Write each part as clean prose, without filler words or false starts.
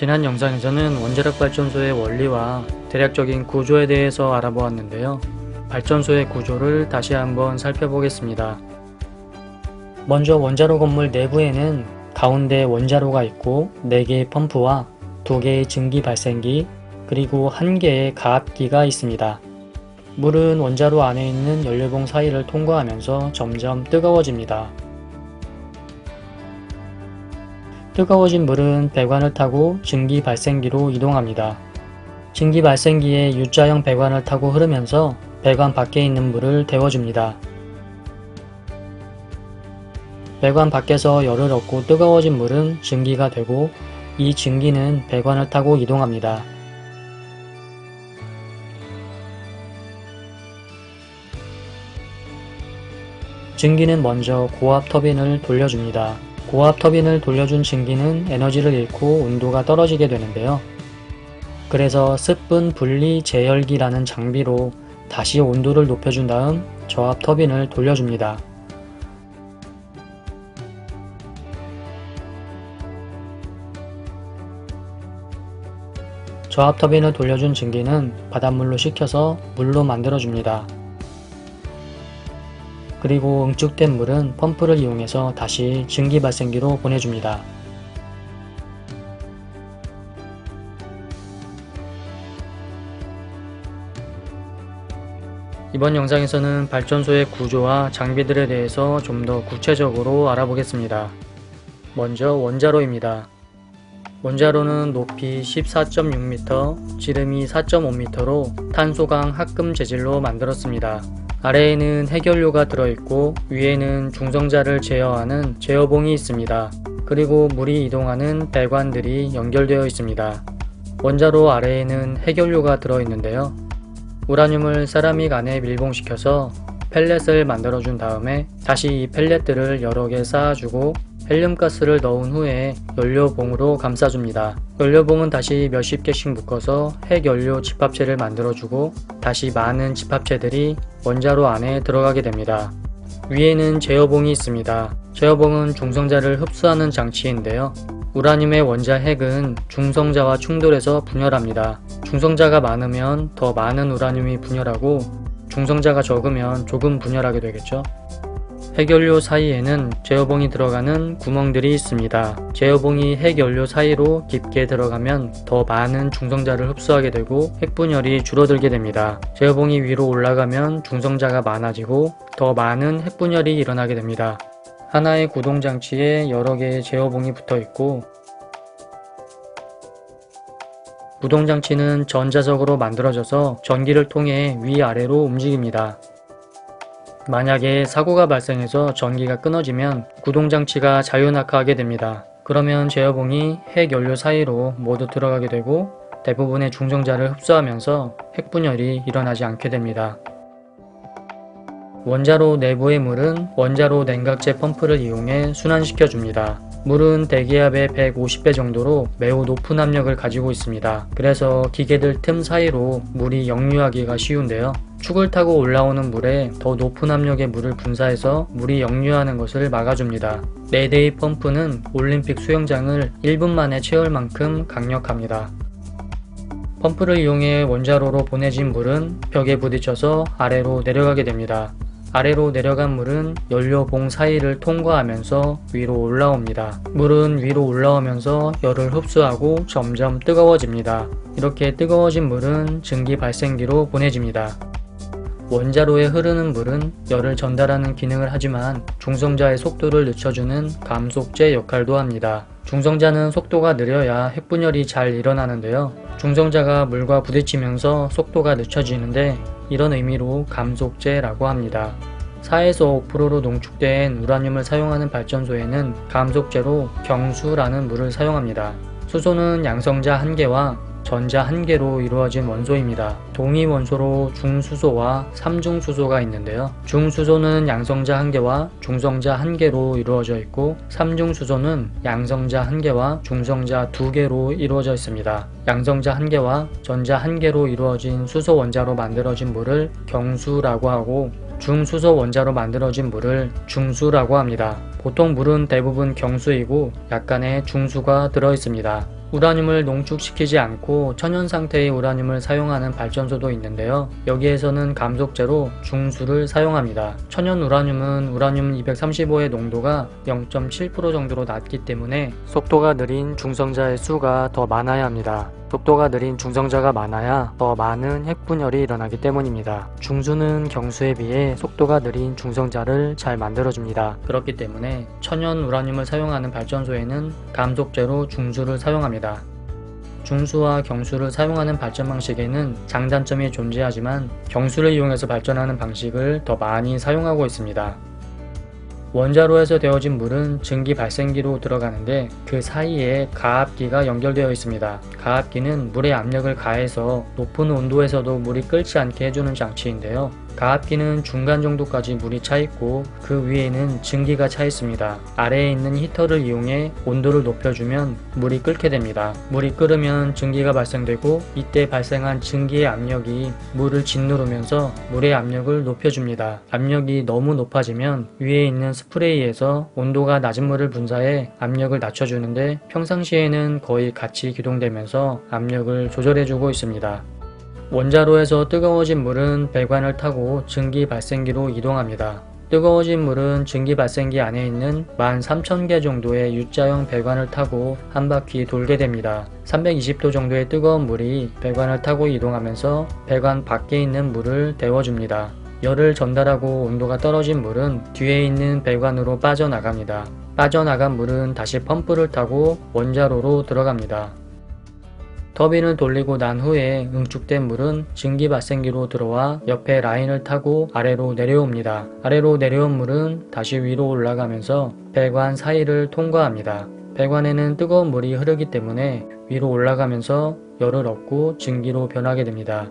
지난 영상에서는 원자력 발전소의 원리와 대략적인 구조에 대해서 알아보았는데요. 발전소의 구조를 다시 한번 살펴보겠습니다. 먼저 원자로 건물 내부에는 가운데 원자로가 있고 4개의 펌프와 2개의 증기 발생기 그리고 1개의 가압기가 있습니다. 물은 원자로 안에 있는 연료봉 사이를 통과하면서 점점 뜨거워집니다. 뜨거워진 물은 배관을 타고 증기 발생기로 이동합니다. 증기 발생기의 U자형 배관을 타고 흐르면서 배관 밖에 있는 물을 데워줍니다. 배관 밖에서 열을 얻고 뜨거워진 물은 증기가 되고 이 증기는 배관을 타고 이동합니다. 증기는 먼저 고압 터빈을 돌려줍니다. 고압 터빈을 돌려준 증기는 에너지를 잃고 온도가 떨어지게 되는데요. 그래서 습분 분리 제열기라는 장비로 다시 온도를 높여준 다음 저압 터빈을 돌려줍니다. 저압 터빈을 돌려준 증기는 바닷물로 식혀서 물로 만들어줍니다. 그리고 응축된 물은 펌프를 이용해서 다시 증기 발생기로 보내줍니다. 이번 영상에서는 발전소의 구조와 장비들에 대해서 좀 더 구체적으로 알아보겠습니다. 먼저 원자로입니다. 원자로는 높이 14.6m, 지름이 4.5m로 탄소강 합금 재질로 만들었습니다. 아래에는 해결료가 들어있고 위에는 중성자를 제어하는 제어봉이 있습니다. 그리고 물이 이동하는 배관들이 연결되어 있습니다. 원자로 아래에는 해결료가 들어있는데요. 우라늄을 세라믹 안에 밀봉시켜서 펠렛을 만들어준 다음에 다시 이 펠렛들을 여러 개 쌓아주고 헬륨가스를 넣은 후에 연료봉으로 감싸줍니다. 연료봉은 다시 몇십 개씩 묶어서 핵연료 집합체를 만들어주고 다시 많은 집합체들이 원자로 안에 들어가게 됩니다. 위에는 제어봉이 있습니다. 제어봉은 중성자를 흡수하는 장치인데요. 우라늄의 원자 핵은 중성자와 충돌해서 분열합니다. 중성자가 많으면 더 많은 우라늄이 분열하고 중성자가 적으면 조금 분열하게 되겠죠. 핵연료 사이에는 제어봉이 들어가는 구멍들이 있습니다. 제어봉이 핵연료 사이로 깊게 들어가면 더 많은 중성자를 흡수하게 되고 핵분열이 줄어들게 됩니다. 제어봉이 위로 올라가면 중성자가 많아지고 더 많은 핵분열이 일어나게 됩니다. 하나의 구동장치에 여러 개의 제어봉이 붙어 있고 구동장치는 전자석으로 만들어져서 전기를 통해 위아래로 움직입니다. 만약에 사고가 발생해서 전기가 끊어지면 구동장치가 자유낙하하게 됩니다. 그러면 제어봉이 핵연료 사이로 모두 들어가게 되고 대부분의 중성자를 흡수하면서 핵분열이 일어나지 않게 됩니다. 원자로 내부의 물은 원자로 냉각제 펌프를 이용해 순환시켜줍니다. 물은 대기압의 150배 정도로 매우 높은 압력을 가지고 있습니다. 그래서 기계들 틈 사이로 물이 역류하기가 쉬운데요. 축을 타고 올라오는 물에 더 높은 압력의 물을 분사해서 물이 역류하는 것을 막아줍니다. 4대의 펌프는 올림픽 수영장을 1분 만에 채울 만큼 강력합니다. 펌프를 이용해 원자로로 보내진 물은 벽에 부딪혀서 아래로 내려가게 됩니다. 아래로 내려간 물은 연료봉 사이를 통과하면서 위로 올라옵니다. 물은 위로 올라오면서 열을 흡수하고 점점 뜨거워집니다. 이렇게 뜨거워진 물은 증기 발생기로 보내집니다. 원자로에 흐르는 물은 열을 전달하는 기능을 하지만 중성자의 속도를 늦춰주는 감속제 역할도 합니다. 중성자는 속도가 느려야 핵분열이 잘 일어나는데요. 중성자가 물과 부딪히면서 속도가 늦춰지는데 이런 의미로 감속제라고 합니다. 4에서 5%로 농축된 우라늄을 사용하는 발전소에는 감속제로 경수라는 물을 사용합니다. 수소는 양성자 1개와 전자 1개로 이루어진 원소입니다. 동위 원소로 중수소와 삼중수소가 있는데요. 중수소는 양성자 1개와 중성자 1개로 이루어져 있고 삼중수소는 양성자 1개와 중성자 2개로 이루어져 있습니다. 양성자 1개와 전자 1개로 이루어진 수소 원자로 만들어진 물을 경수라고 하고 중수소 원자로 만들어진 물을 중수라고 합니다. 보통 물은 대부분 경수이고 약간의 중수가 들어있습니다. 우라늄을 농축시키지 않고 천연 상태의 우라늄을 사용하는 발전소도 있는데요. 여기에서는 감속제로 중수를 사용합니다. 천연 우라늄은 우라늄 235의 농도가 0.7% 정도로 낮기 때문에 속도가 느린 중성자의 수가 더 많아야 합니다. 속도가 느린 중성자가 많아야 더 많은 핵분열이 일어나기 때문입니다. 중수는 경수에 비해 속도가 느린 중성자를 잘 만들어줍니다. 그렇기 때문에 천연 우라늄을 사용하는 발전소에는 감속제로 중수를 사용합니다. 중수와 경수를 사용하는 발전 방식에는 장단점이 존재하지만 경수를 이용해서 발전하는 방식을 더 많이 사용하고 있습니다. 원자로에서 데워진 물은 증기 발생기로 들어가는데 그 사이에 가압기가 연결되어 있습니다. 가압기는 물에 압력을 가해서 높은 온도에서도 물이 끓지 않게 해주는 장치인데요. 가압기는 중간 정도까지 물이 차 있고 그 위에는 증기가 차 있습니다. 아래에 있는 히터를 이용해 온도를 높여주면 물이 끓게 됩니다. 물이 끓으면 증기가 발생되고 이때 발생한 증기의 압력이 물을 짓누르면서 물의 압력을 높여줍니다. 압력이 너무 높아지면 위에 있는 스프레이에서 온도가 낮은 물을 분사해 압력을 낮춰주는데 평상시에는 거의 같이 기동되면서 압력을 조절해주고 있습니다. 원자로에서 뜨거워진 물은 배관을 타고 증기 발생기로 이동합니다. 뜨거워진 물은 증기 발생기 안에 있는 13,000개 정도의 U자형 배관을 타고 한 바퀴 돌게 됩니다. 320도 정도의 뜨거운 물이 배관을 타고 이동하면서 배관 밖에 있는 물을 데워줍니다. 열을 전달하고 온도가 떨어진 물은 뒤에 있는 배관으로 빠져나갑니다. 빠져나간 물은 다시 펌프를 타고 원자로로 들어갑니다. 터빈을 돌리고 난 후에 응축된 물은 증기 발생기로 들어와 옆에 라인을 타고 아래로 내려옵니다. 아래로 내려온 물은 다시 위로 올라가면서 배관 사이를 통과합니다. 배관에는 뜨거운 물이 흐르기 때문에 위로 올라가면서 열을 얻고 증기로 변하게 됩니다.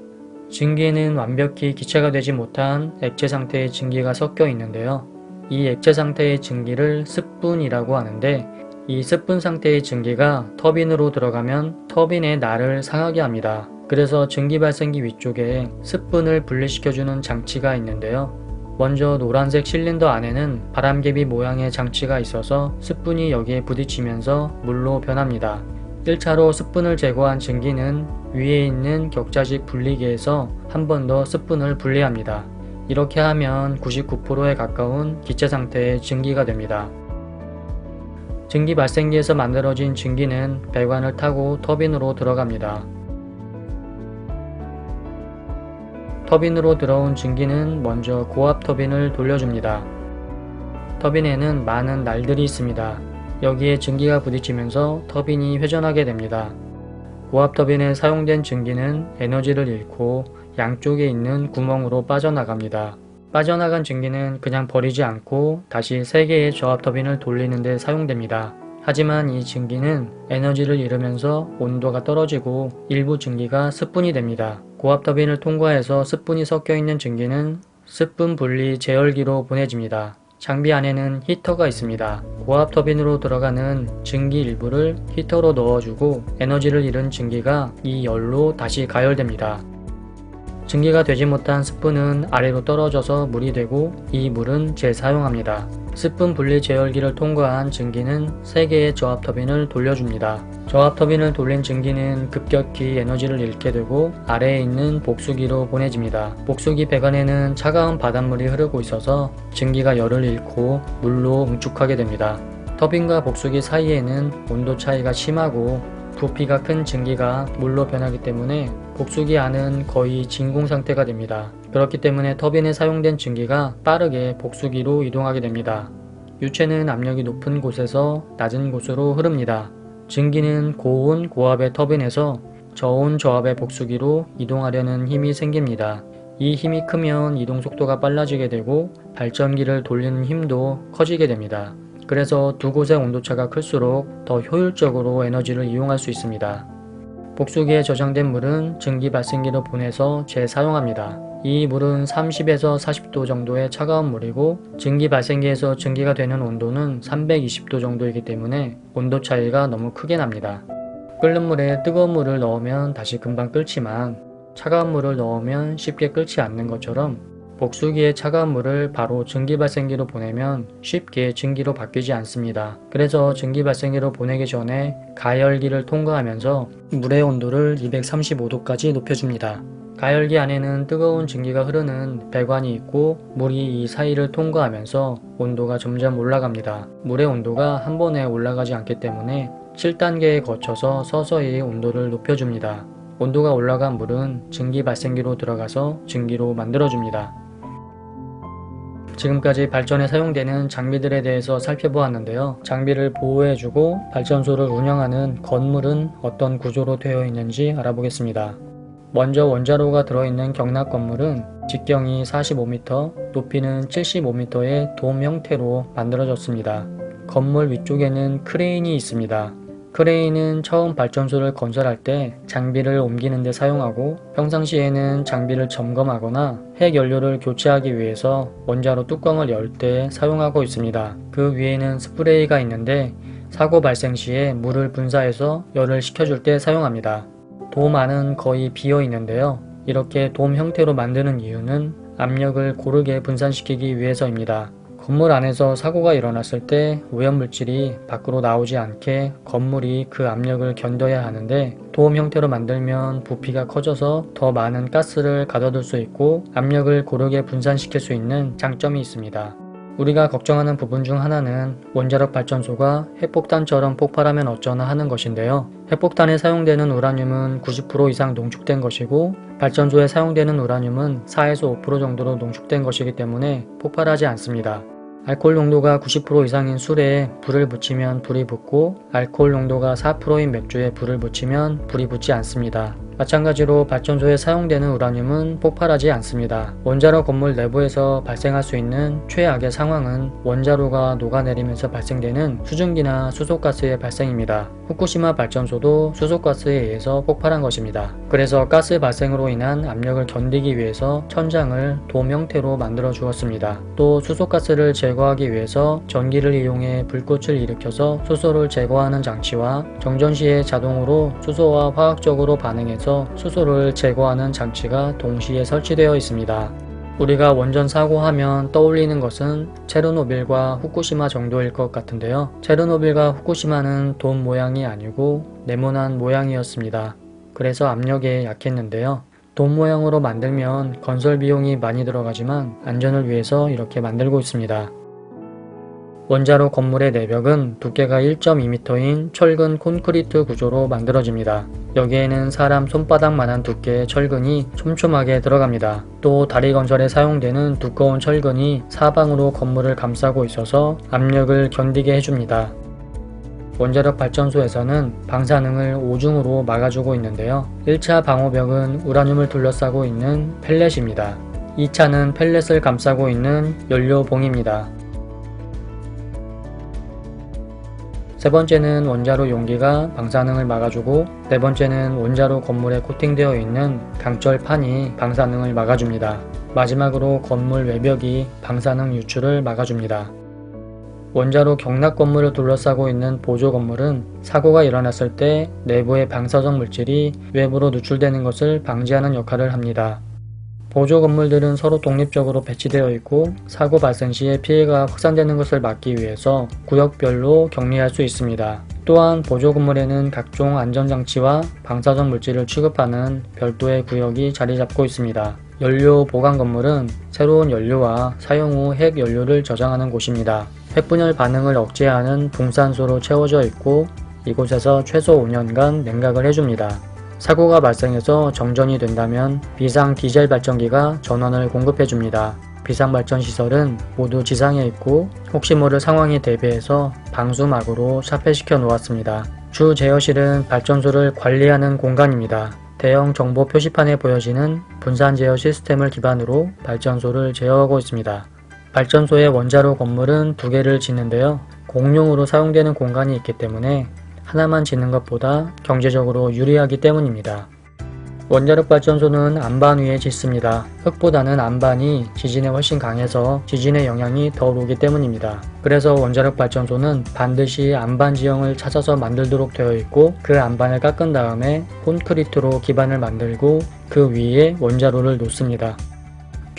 증기에는 완벽히 기체가 되지 못한 액체 상태의 증기가 섞여 있는데요. 이 액체 상태의 증기를 습분이라고 하는데 이 습분 상태의 증기가 터빈으로 들어가면 터빈의 날을 상하게 합니다. 그래서 증기 발생기 위쪽에 습분을 분리시켜주는 장치가 있는데요. 먼저 노란색 실린더 안에는 바람개비 모양의 장치가 있어서 습분이 여기에 부딪히면서 물로 변합니다. 1차로 습분을 제거한 증기는 위에 있는 격자식 분리기에서 한 번 더 습분을 분리합니다. 이렇게 하면 99%에 가까운 기체 상태의 증기가 됩니다. 증기 발생기에서 만들어진 증기는 배관을 타고 터빈으로 들어갑니다. 터빈으로 들어온 증기는 먼저 고압 터빈을 돌려줍니다. 터빈에는 많은 날들이 있습니다. 여기에 증기가 부딪히면서 터빈이 회전하게 됩니다. 고압 터빈에 사용된 증기는 에너지를 잃고 양쪽에 있는 구멍으로 빠져나갑니다. 빠져나간 증기는 그냥 버리지 않고 다시 3개의 저압 터빈을 돌리는 데 사용됩니다. 하지만 이 증기는 에너지를 잃으면서 온도가 떨어지고 일부 증기가 습분이 됩니다. 고압 터빈을 통과해서 습분이 섞여 있는 증기는 습분 분리 제열기로 보내집니다. 장비 안에는 히터가 있습니다. 고압 터빈으로 들어가는 증기 일부를 히터로 넣어주고 에너지를 잃은 증기가 이 열로 다시 가열됩니다. 증기가 되지 못한 습분은 아래로 떨어져서 물이 되고 이 물은 재사용합니다. 습분 분리 제열기를 통과한 증기는 3개의 저압 터빈을 돌려줍니다. 저압 터빈을 돌린 증기는 급격히 에너지를 잃게 되고 아래에 있는 복수기로 보내집니다. 복수기 배관에는 차가운 바닷물이 흐르고 있어서 증기가 열을 잃고 물로 응축하게 됩니다. 터빈과 복수기 사이에는 온도 차이가 심하고 부피가 큰 증기가 물로 변하기 때문에 복수기 안은 거의 진공 상태가 됩니다. 그렇기 때문에 터빈에 사용된 증기가 빠르게 복수기로 이동하게 됩니다. 유체는 압력이 높은 곳에서 낮은 곳으로 흐릅니다. 증기는 고온 고압의 터빈에서 저온 저압의 복수기로 이동하려는 힘이 생깁니다. 이 힘이 크면 이동 속도가 빨라지게 되고 발전기를 돌리는 힘도 커지게 됩니다. 그래서 두 곳의 온도차가 클수록 더 효율적으로 에너지를 이용할 수 있습니다. 복수기에 저장된 물은 증기 발생기로 보내서 재사용합니다. 이 물은 30에서 40도 정도의 차가운 물이고 증기 발생기에서 증기가 되는 온도는 320도 정도이기 때문에 온도 차이가 너무 크게 납니다. 끓는 물에 뜨거운 물을 넣으면 다시 금방 끓지만 차가운 물을 넣으면 쉽게 끓지 않는 것처럼 복수기의 차가운 물을 바로 증기발생기로 보내면 쉽게 증기로 바뀌지 않습니다. 그래서 증기발생기로 보내기 전에 가열기를 통과하면서 물의 온도를 235도까지 높여줍니다. 가열기 안에는 뜨거운 증기가 흐르는 배관이 있고 물이 이 사이를 통과하면서 온도가 점점 올라갑니다. 물의 온도가 한 번에 올라가지 않기 때문에 7단계에 거쳐서 서서히 온도를 높여줍니다. 온도가 올라간 물은 증기 발생기로 들어가서 증기로 만들어줍니다. 지금까지 발전에 사용되는 장비들에 대해서 살펴보았는데요. 장비를 보호해주고 발전소를 운영하는 건물은 어떤 구조로 되어 있는지 알아보겠습니다. 먼저 원자로가 들어있는 경납 건물은 직경이 45m, 높이는 75m의 돔 형태로 만들어졌습니다. 건물 위쪽에는 크레인이 있습니다. 크레인은 처음 발전소를 건설할 때 장비를 옮기는 데 사용하고 평상시에는 장비를 점검하거나 핵연료를 교체하기 위해서 원자로 뚜껑을 열 때 사용하고 있습니다. 그 위에는 스프레이가 있는데 사고 발생 시에 물을 분사해서 열을 식혀줄 때 사용합니다. 돔 안은 거의 비어 있는데요. 이렇게 돔 형태로 만드는 이유는 압력을 고르게 분산시키기 위해서입니다. 건물 안에서 사고가 일어났을 때 오염물질이 밖으로 나오지 않게 건물이 그 압력을 견뎌야 하는데 돔 형태로 만들면 부피가 커져서 더 많은 가스를 가둬둘 수 있고 압력을 고르게 분산시킬 수 있는 장점이 있습니다. 우리가 걱정하는 부분 중 하나는 원자력 발전소가 핵폭탄처럼 폭발하면 어쩌나 하는 것인데요. 핵폭탄에 사용되는 우라늄은 90% 이상 농축된 것이고 발전소에 사용되는 우라늄은 4에서 5% 정도로 농축된 것이기 때문에 폭발하지 않습니다. 알코올 농도가 90% 이상인 술에 불을 붙이면 불이 붙고 알코올 농도가 4%인 맥주에 불을 붙이면 불이 붙지 않습니다. 마찬가지로 발전소에 사용되는 우라늄은 폭발하지 않습니다. 원자로 건물 내부에서 발생할 수 있는 최악의 상황은 원자로가 녹아내리면서 발생되는 수증기나 수소가스의 발생입니다. 후쿠시마 발전소도 수소가스에 의해서 폭발한 것입니다. 그래서 가스 발생으로 인한 압력을 견디기 위해서 천장을 돔 형태로 만들어 주었습니다. 또 수소가스를 제거하기 위해서 전기를 이용해 불꽃을 일으켜서 수소를 제거하는 장치와 정전 시에 자동으로 수소와 화학적으로 반응해서 수소를 제거하는 장치가 동시에 설치되어 있습니다. 우리가 원전 사고하면 떠올리는 것은 체르노빌과 후쿠시마 정도일 것 같은데요. 체르노빌과 후쿠시마는 돔 모양이 아니고 네모난 모양이었습니다. 그래서 압력에 약했는데요. 돔 모양으로 만들면 건설 비용이 많이 들어가지만 안전을 위해서 이렇게 만들고 있습니다. 원자로 건물의 내벽은 두께가 1.2m인 철근 콘크리트 구조로 만들어집니다. 여기에는 사람 손바닥만한 두께의 철근이 촘촘하게 들어갑니다. 또 다리 건설에 사용되는 두꺼운 철근이 사방으로 건물을 감싸고 있어서 압력을 견디게 해줍니다. 원자력 발전소에서는 방사능을 오중으로 막아주고 있는데요. 1차 방호벽은 우라늄을 둘러싸고 있는 펠렛입니다. 2차는 펠렛을 감싸고 있는 연료봉입니다. 세 번째는 원자로 용기가 방사능을 막아주고 네 번째는 원자로 건물에 코팅되어 있는 강철판이 방사능을 막아줍니다. 마지막으로 건물 외벽이 방사능 유출을 막아줍니다. 원자로 경납 건물을 둘러싸고 있는 보조 건물은 사고가 일어났을 때 내부의 방사성 물질이 외부로 누출되는 것을 방지하는 역할을 합니다. 보조 건물들은 서로 독립적으로 배치되어 있고 사고 발생 시에 피해가 확산되는 것을 막기 위해서 구역별로 격리할 수 있습니다. 또한 보조 건물에는 각종 안전장치와 방사성 물질을 취급하는 별도의 구역이 자리 잡고 있습니다. 연료 보관 건물은 새로운 연료와 사용 후 핵 연료를 저장하는 곳입니다. 핵분열 반응을 억제하는 붕산소로 채워져 있고 이곳에서 최소 5년간 냉각을 해줍니다. 사고가 발생해서 정전이 된다면 비상 디젤 발전기가 전원을 공급해줍니다. 비상 발전 시설은 모두 지상에 있고 혹시 모를 상황에 대비해서 방수막으로 차폐시켜 놓았습니다. 주 제어실은 발전소를 관리하는 공간입니다. 대형 정보 표시판에 보여지는 분산 제어 시스템을 기반으로 발전소를 제어하고 있습니다. 발전소의 원자로 건물은 2개를 짓는데요. 공용으로 사용되는 공간이 있기 때문에 하나만 짓는 것보다 경제적으로 유리하기 때문입니다. 원자력 발전소는 안반 위에 짓습니다. 흙보다는 안반이 지진에 훨씬 강해서 지진의 영향이 덜 오기 때문입니다. 그래서 원자력 발전소는 반드시 안반 지형을 찾아서 만들도록 되어 있고 그 안반을 깎은 다음에 콘크리트로 기반을 만들고 그 위에 원자로를 놓습니다.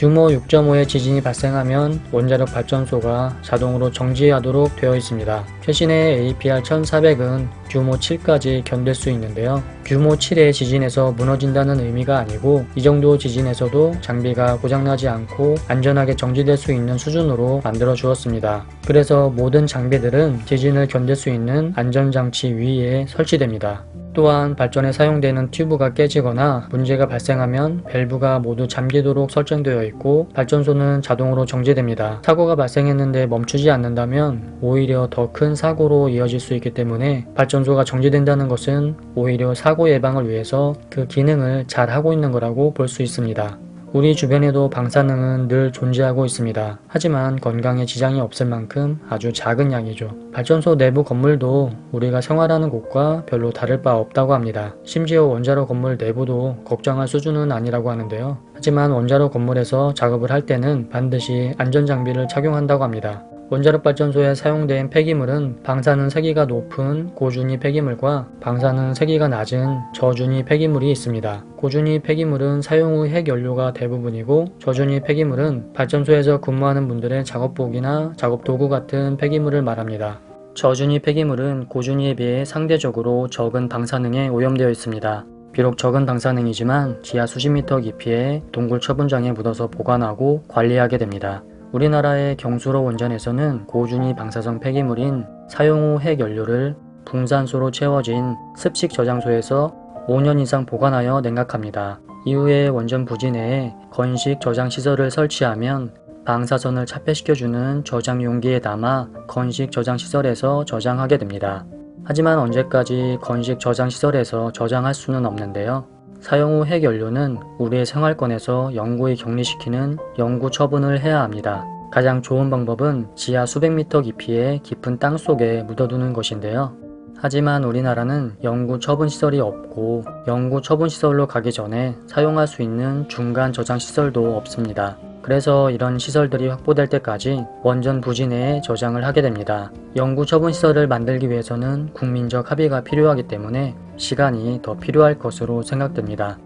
규모 6.5의 지진이 발생하면 원자력 발전소가 자동으로 정지하도록 되어 있습니다. 최신의 APR-1400은 규모 7까지 견딜 수 있는데요. 규모 7의 지진에서 무너진다는 의미가 아니고 이 정도 지진에서도 장비가 고장나지 않고 안전하게 정지될 수 있는 수준으로 만들어 주었습니다. 그래서 모든 장비들은 지진을 견딜 수 있는 안전장치 위에 설치됩니다. 또한 발전에 사용되는 튜브가 깨지거나 문제가 발생하면 밸브가 모두 잠기도록 설정되어 있고 발전소는 자동으로 정지됩니다. 사고가 발생했는데 멈추지 않는다면 오히려 더 큰 사고로 이어질 수 있기 때문에 발전소가 정지된다는 것은 오히려 사고 예방을 위해서 그 기능을 잘 하고 있는 거라고 볼 수 있습니다. 우리 주변에도 방사능은 늘 존재하고 있습니다. 하지만 건강에 지장이 없을 만큼 아주 작은 양이죠. 발전소 내부 건물도 우리가 생활하는 곳과 별로 다를 바 없다고 합니다. 심지어 원자로 건물 내부도 걱정할 수준은 아니라고 하는데요. 하지만 원자로 건물에서 작업을 할 때는 반드시 안전장비를 착용한다고 합니다. 원자력 발전소에 사용된 폐기물은 방사능 세기가 높은 고준위 폐기물과 방사능 세기가 낮은 저준위 폐기물이 있습니다. 고준위 폐기물은 사용 후 핵연료가 대부분이고 저준위 폐기물은 발전소에서 근무하는 분들의 작업복이나 작업도구 같은 폐기물을 말합니다. 저준위 폐기물은 고준위에 비해 상대적으로 적은 방사능에 오염되어 있습니다. 비록 적은 방사능이지만 지하 수십 미터 깊이의 동굴 처분장에 묻어서 보관하고 관리하게 됩니다. 우리나라의 경수로 원전에서는 고준위 방사성 폐기물인 사용 후 핵연료를 붕산소로 채워진 습식 저장소에서 5년 이상 보관하여 냉각합니다. 이후에 원전 부지 내에 건식 저장 시설을 설치하면 방사선을 차폐시켜주는 저장 용기에 담아 건식 저장 시설에서 저장하게 됩니다. 하지만 언제까지 건식 저장 시설에서 저장할 수는 없는데요. 사용 후 핵연료는 우리의 생활권에서 영구히 격리시키는 영구 처분을 해야 합니다. 가장 좋은 방법은 지하 수백 미터 깊이의 깊은 땅 속에 묻어두는 것인데요. 하지만 우리나라는 영구 처분 시설이 없고 영구 처분 시설로 가기 전에 사용할 수 있는 중간 저장 시설도 없습니다. 그래서 이런 시설들이 확보될 때까지 원전 부지 내에 저장을 하게 됩니다. 영구 처분 시설을 만들기 위해서는 국민적 합의가 필요하기 때문에 시간이 더 필요할 것으로 생각됩니다.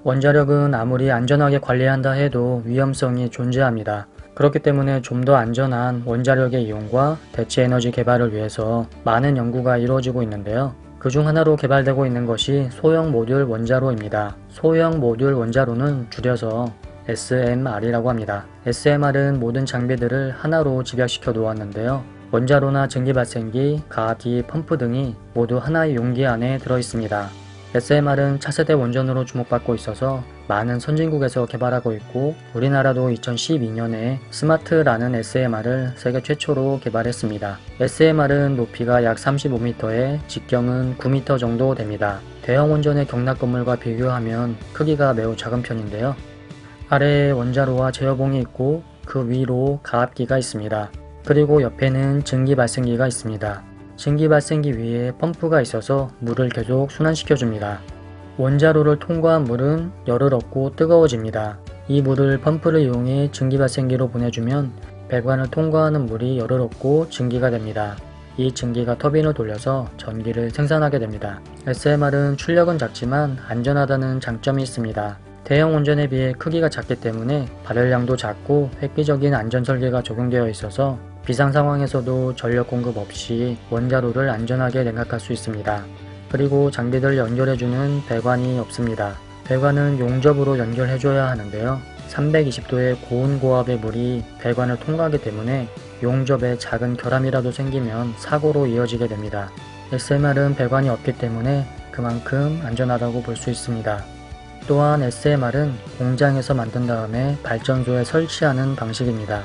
원자력은 아무리 안전하게 관리한다 해도 위험성이 존재합니다. 그렇기 때문에 좀 더 안전한 원자력의 이용과 대체 에너지 개발을 위해서 많은 연구가 이루어지고 있는데요. 그중 하나로 개발되고 있는 것이 소형 모듈 원자로입니다. 소형 모듈 원자로는 줄여서 SMR이라고 합니다. SMR은 모든 장비들을 하나로 집약시켜 놓았는데요. 원자로나 증기발생기, 가압기, 펌프 등이 모두 하나의 용기 안에 들어있습니다. SMR은 차세대 원전으로 주목받고 있어서 많은 선진국에서 개발하고 있고 우리나라도 2012년에 스마트라는 SMR을 세계 최초로 개발했습니다. SMR은 높이가 약 35m에 직경은 9m 정도 됩니다. 대형 원전의 경락 건물과 비교하면 크기가 매우 작은 편인데요. 아래에 원자로와 제어봉이 있고 그 위로 가압기가 있습니다. 그리고 옆에는 증기발생기가 있습니다. 증기발생기 위에 펌프가 있어서 물을 계속 순환시켜줍니다. 원자로를 통과한 물은 열을 얻고 뜨거워집니다. 이 물을 펌프를 이용해 증기발생기로 보내주면 배관을 통과하는 물이 열을 얻고 증기가 됩니다. 이 증기가 터빈을 돌려서 전기를 생산하게 됩니다. SMR은 출력은 작지만 안전하다는 장점이 있습니다. 대형 원전에 비해 크기가 작기 때문에 발열량도 작고 획기적인 안전 설계가 적용되어 있어서 비상 상황에서도 전력 공급 없이 원자로를 안전하게 냉각할 수 있습니다. 그리고 장비들 연결해주는 배관이 없습니다. 배관은 용접으로 연결해줘야 하는데요. 320도의 고온 고압의 물이 배관을 통과하기 때문에 용접에 작은 결함이라도 생기면 사고로 이어지게 됩니다. SMR은 배관이 없기 때문에 그만큼 안전하다고 볼 수 있습니다. 또한 SMR은 공장에서 만든 다음에 발전소에 설치하는 방식입니다.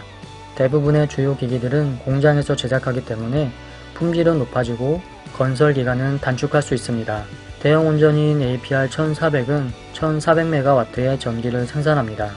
대부분의 주요 기기들은 공장에서 제작하기 때문에 품질은 높아지고 건설 기간은 단축할 수 있습니다. 대형 원전인 APR-1400은 1400MW의 전기를 생산합니다.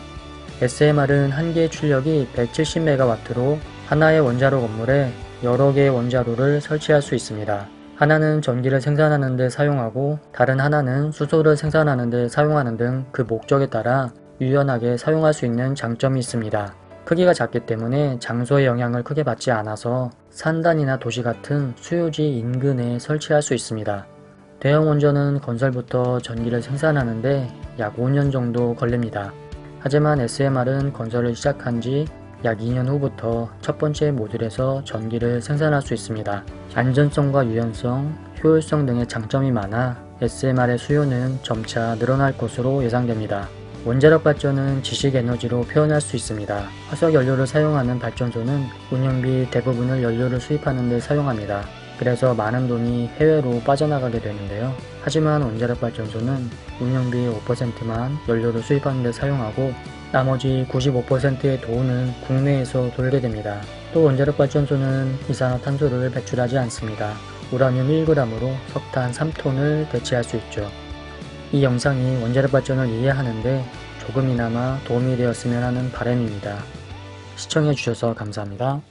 SMR은 한 개의 출력이 170MW로 하나의 원자로 건물에 여러 개의 원자로를 설치할 수 있습니다. 하나는 전기를 생산하는 데 사용하고 다른 하나는 수소를 생산하는 데 사용하는 등 그 목적에 따라 유연하게 사용할 수 있는 장점이 있습니다. 크기가 작기 때문에 장소의 영향을 크게 받지 않아서 산단이나 도시 같은 수요지 인근에 설치할 수 있습니다. 대형 원전은 건설부터 전기를 생산하는데 약 5년 정도 걸립니다. 하지만 SMR은 건설을 시작한 지 약 2년 후부터 첫 번째 모듈에서 전기를 생산할 수 있습니다. 안전성과 유연성, 효율성 등의 장점이 많아 SMR의 수요는 점차 늘어날 것으로 예상됩니다. 원자력 발전은 지식 에너지로 표현할 수 있습니다. 화석 연료를 사용하는 발전소는 운영비 대부분을 연료를 수입하는 데 사용합니다. 그래서 많은 돈이 해외로 빠져나가게 되는데요. 하지만 원자력 발전소는 운영비 5%만 연료를 수입하는 데 사용하고 나머지 95%의 돈은 국내에서 돌게 됩니다. 또 원자력 발전소는 이산화탄소를 배출하지 않습니다. 우라늄 1g으로 석탄 3톤을 대체할 수 있죠. 이 영상이 원자력 발전을 이해하는데 조금이나마 도움이 되었으면 하는 바람입니다. 시청해주셔서 감사합니다.